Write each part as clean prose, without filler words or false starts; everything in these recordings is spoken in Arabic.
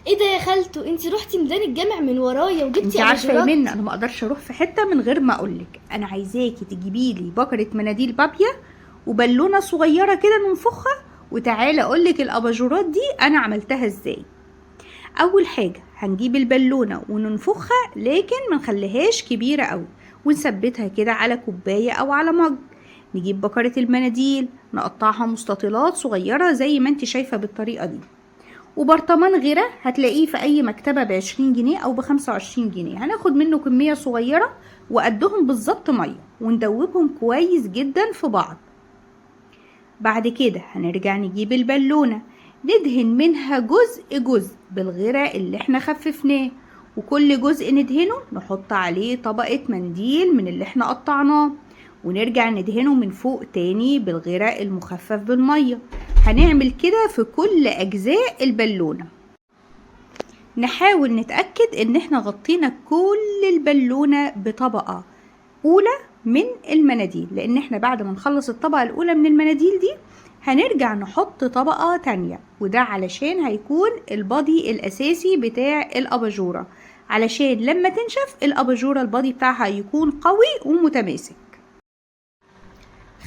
ايه ده يا خالته؟ انت رحتي ميدان الجامع من ورايا انت وجبتي عارفه يا اباجورات. منى، انا ما اقدرش اروح في حته من غير ما اقولك. انا عايزاكي تجيبي لي بكره مناديل بابيا وبالونه صغيره كده ننفخها، وتعالى اقولك الاباجورات دي انا عملتها ازاي. اول حاجه هنجيب البالونه وننفخها، لكن ما نخليهاش كبيره قوي، ونثبتها كده على كوبايه او على مج. نجيب بكره المناديل نقطعها مستطيلات صغيره زي ما انت شايفه بالطريقه دي. وبرطمان غيره هتلاقيه في اي مكتبه ب20 جنيه او ب25 جنيه. هناخد منه كميه صغيره وقدهم بالظبط ميه، وندوبهم كويس جدا في بعض. بعد كده هنرجع نجيب البالونه، ندهن منها جزء جزء بالغيره اللي احنا خففناه، وكل جزء ندهنه نحط عليه طبقه منديل من اللي احنا قطعناه، ونرجع ندهنه من فوق تاني بالغيره المخفف بالميه. هنعمل كده في كل اجزاء البالونه. نحاول نتأكد ان احنا غطينا كل البالونة بطبقة اولى من المناديل، لان احنا بعد ما نخلص الطبقة الاولى من المناديل دي هنرجع نحط طبقة تانية، وده علشان هيكون البادي الاساسي بتاع الاباجورة، علشان لما تنشف الاباجورة البادي بتاعها يكون قوي ومتماسك.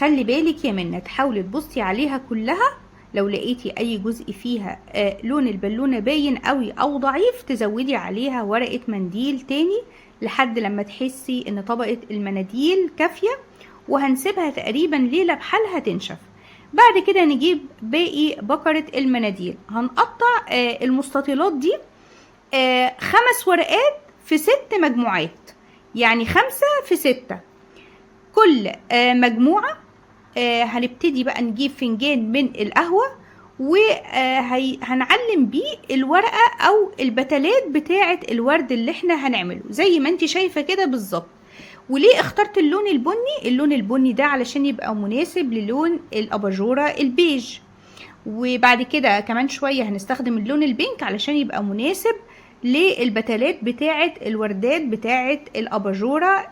خلي بالك يا منى تحاولي تبصي عليها كلها، لو لقيتي اي جزء فيها لون البالونة باين قوي او ضعيف تزودي عليها ورقة منديل تاني لحد لما تحسي ان طبقة المناديل كافية، وهنسيبها تقريبا ليلة بحالها تنشف. بعد كده نجيب باقي بكرة المناديل، هنقطع المستطيلات دي 5 ورقات في 6 مجموعات، يعني 5 في 6. كل مجموعة هنبتدي بقى نجيب فنجان من القهوة وهنعلم بيه الورقة او البتلات بتاعة الورد اللي احنا هنعمله زي ما انت شايفة كده بالظبط. وليه اخترت اللون البني؟ اللون البني ده علشان يبقى مناسب للون الاباجورة البيج، وبعد كده كمان شوية هنستخدم اللون البينك علشان يبقى مناسب للبتلات بتاعة الوردات بتاعة الاباجورة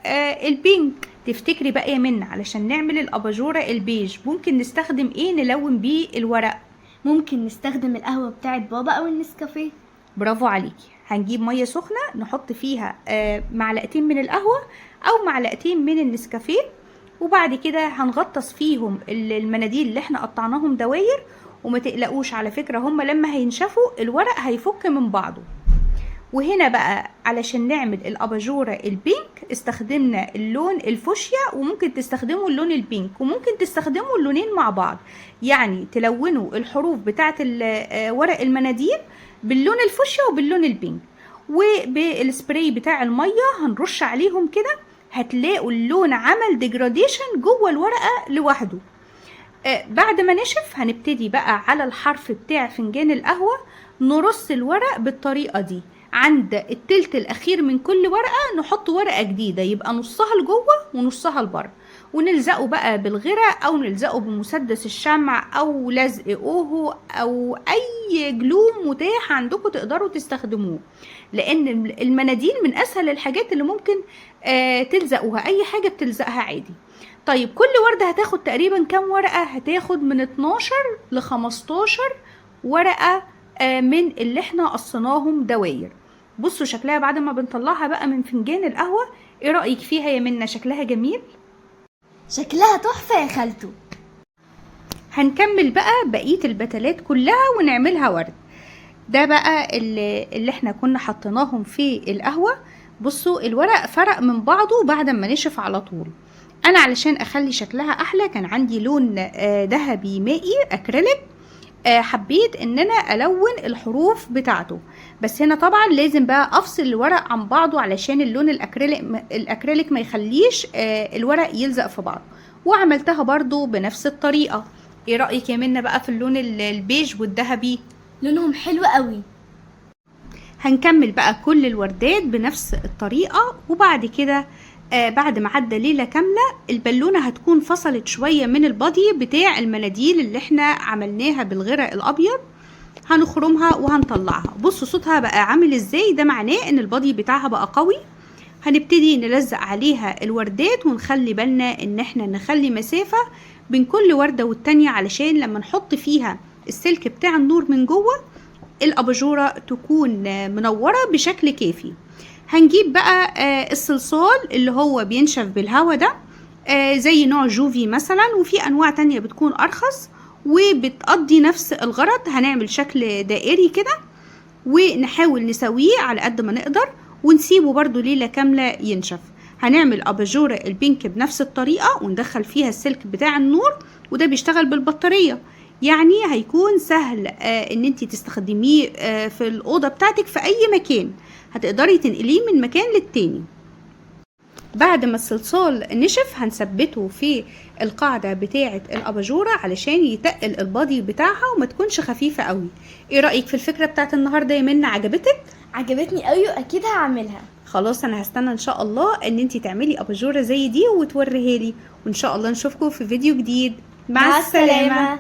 البينك. تفتكري بقى يا منى علشان نعمل الاباجورة البيج ممكن نستخدم ايه نلون بيه الورق؟ ممكن نستخدم القهوة بتاعت بابا او النسكافيه. برافو عليكي. هنجيب مية سخنة نحط فيها معلقتين من القهوة او معلقتين من النسكافيه، وبعد كده هنغطس فيهم المناديل اللي احنا قطعناهم دواير. وما تقلقوش على فكرة هما لما هينشفوا الورق هيفك من بعضه. وهنا بقى علشان نعمل الاباجورة البينك استخدمنا اللون الفوشيا، وممكن تستخدموا اللون البينك، وممكن تستخدموا اللونين مع بعض، يعني تلونوا الحروف بتاعة ورق المناديل باللون الفوشيا وباللون البينك، وبالسبراي بتاع المية هنرش عليهم كده، هتلاقوا اللون عمل ديجراديشن جوه الورقة لوحده. بعد ما نشف هنبتدي بقى على الحرف بتاع فنجان القهوة نرص الورق بالطريقة دي. عند التلت الاخير من كل ورقة نحط ورقة جديدة يبقى نصها لجوه ونصها لبره، ونلزقه بقى بالغيرة او نلزقه بمسدس الشمع او لزق اوهو او اي جلوم متاح عندكم تقدروا تستخدموه، لان المناديل من اسهل الحاجات اللي ممكن تلزقوها، اي حاجة بتلزقها عادي. طيب كل وردة هتاخد تقريبا كام ورقة؟ هتاخد من 12 ل 15 ورقة من اللي احنا قصيناهم دواير. بصوا شكلها بعد ما بنطلعها بقى من فنجان القهوة، ايه رأيك فيها يا منى؟ شكلها جميل؟ شكلها تحفة يا خالته. هنكمل بقى بقية البتلات كلها ونعملها ورد. ده بقى اللي احنا كنا حطيناهم في القهوة. بصوا الورق فرق من بعضه بعد ما نشف على طول. انا علشان اخلي شكلها احلى كان عندي لون ذهبي مائي اكريليك، حبيت ان انا الون الحروف بتاعته، بس هنا طبعا لازم بقى افصل الورق عن بعضه علشان اللون الاكريليك ما يخليش الورق يلزق في بعض، وعملتها برضو بنفس الطريقة. ايه رأيك يا منى بقى في اللون البيج والذهبي؟ لونهم حلو قوي. هنكمل بقى كل الوردات بنفس الطريقة، وبعد كده بعد ما عدى ليلة كاملة البالونة هتكون فصلت شوية من البادي بتاع المناديل اللي احنا عملناها بالغرق الابيض. هنخرمها وهنطلعها. بصوا صوتها بقى عامل ازاي، ده معناه ان البادي بتاعها بقى قوي. هنبتدي نلزق عليها الوردات ونخلي بالنا ان احنا نخلي مسافة بين كل وردة والتانية علشان لما نحط فيها السلك بتاع النور من جوه الاباجوره تكون منوره بشكل كافي. هنجيب بقى الصلصال اللي هو بينشف بالهواء ده، زي نوع جوفي مثلا، وفي انواع تانية بتكون ارخص وبتقضي نفس الغرض. هنعمل شكل دائري كده ونحاول نسويه على قد ما نقدر ونسيبه برضو ليلة كاملة ينشف. هنعمل اباجورة البينك بنفس الطريقة وندخل فيها السلك بتاع النور، وده بيشتغل بالبطارية، يعني هيكون سهل ان انتي تستخدميه في الأوضة بتاعتك في اي مكان، هتقدري تنقليه من مكان للتاني. بعد ما الصلصال نشف هنثبته في القاعدة بتاعة الاباجورة علشان يتقل البادي بتاعها وما تكونش خفيفة قوي. ايه رأيك في الفكرة بتاعت النهاردة يا منى؟ عجبتك؟ عجبتني قوي واكيد هعملها. خلاص انا هستنى ان شاء الله ان انتي تعملي اباجورة زي دي وتوريها لي، وان شاء الله نشوفكم في فيديو جديد. مع السلامة.